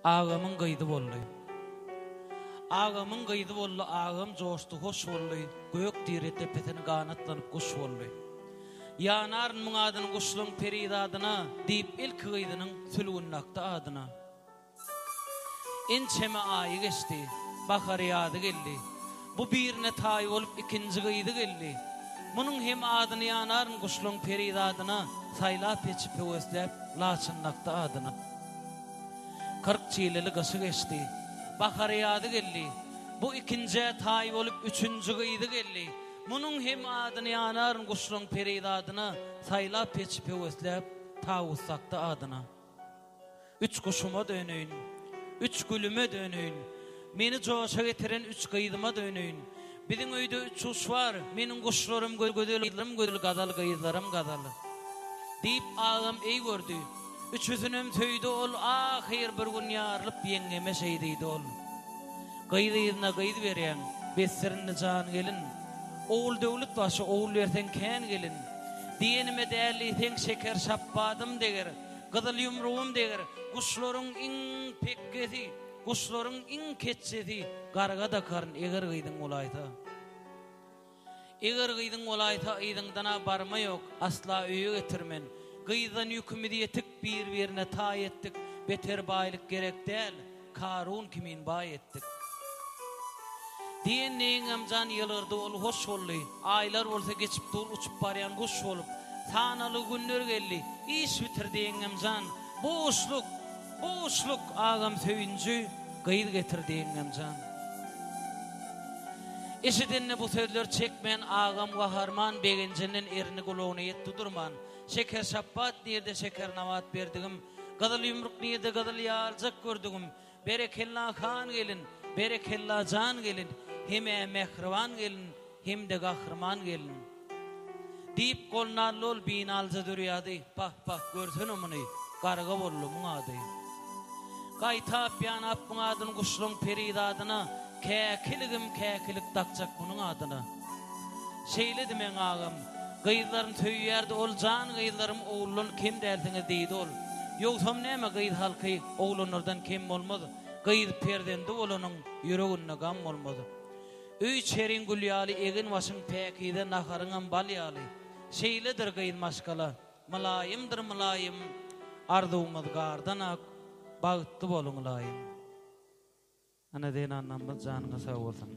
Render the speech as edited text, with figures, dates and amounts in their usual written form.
Ağamın gıydı bolly. Ağamın gıydı bolly, ağam joştu hoş bolly. Gök direte petini ganatlanyp kuş bolly. Yanarın müň adyny kuşluň peridadyna, diýip ilk gıydynyň sülgünnakda adyna. Ençeme aýy geçdi, bahar ýady geldi. Bu birine taý bolup ikinji gıydy geldi. Munyň hem adyny yanaryn kuşluň peridadyna, saýlap geçip höwesläp laçynnakda adyna. 40 çiýleli gysy geçdi, bahar ýady geldi. Bu ikinji taý bolup üçünji gıydy geldi. Munyň hem adyny yanaryn kuşluň peridadyna, saýlap geçip höwesläp tawussakda adyna. Üç kuşuma dönüň, üç gülüme dönüň, meni joşa getiren üç gıydyma dönüň. Biziň öýde üç uş bar, meniň kuşlarym gödel gadal gıydylarym gadal. Diýip ağam ey gördü. Üçüzünüm töýdi ol, ahir bir gün ýarylyp ýeňeme şeýdiydi ol. Gıydyna gıydy berýän, besirini jan gelin. Oğul döwlet başy, oğul bersen kän gelin. Diýenime däli sen şeker şappadym deger, gyzyl ýumruğum deger. Kuşlaryň iň pekkesi, kuşlaryň iň keçsesi, garga da karyn eger gıydyň olayta. Eger gıydyň olayta ýydyňdana barma ýok, asla öýe getirmen. Gıydan ýükümi diýetik bir-birine taý etdik. Beter baýlyk gerek däl, Karun kimin baý etdik. Diýen neňem jan ýylyrdy ol hoş boldy. Aýlar bolsa geçip dur uçup barýan kuş bolup, sanaly günler geldi. İş bitirdi eňem jan. Boşluk ağam söýünji gıydy getirdi eňem jan. Eşidenne bu sözler çekmeyen ağam Gaharman begenjenden erini gulagyna ýetdi durman. Şeker şappat diýerde şeker nawat berdigim. Gadyl ýumruk diýerde gadyl ýaljak gördügüm. Berekella han gelin, berekella jan gelin. Hem mehriban gelin, hem de gahrman gelin. Diýip golnar lol binalja dürýady. Pah görsün muny, garga bollu muň ady. Gaýtap ýanap muň adyny kuşluň peridadyna, käkilik takjak munyň adyna. Şeýledi men ağam, gıydylaryň töýýärdi ol jan gıydylarym oğulun kim däldiňiz diýdi ol. Ýogsam näme gıydy halky oğulunlardan kim bolmady? Gıydy perdendi bolanyň ýüregine gam bolmady. Öý çerin gülýaly egin başyň päkide naharyňam balýaly. Şeýledir gıydy maşgala, mulaýymdyr mulaýym, arzuwymyz gardan ak, bagtly boluň laýym. Ana deýän annamyz janyňa sag bolsun.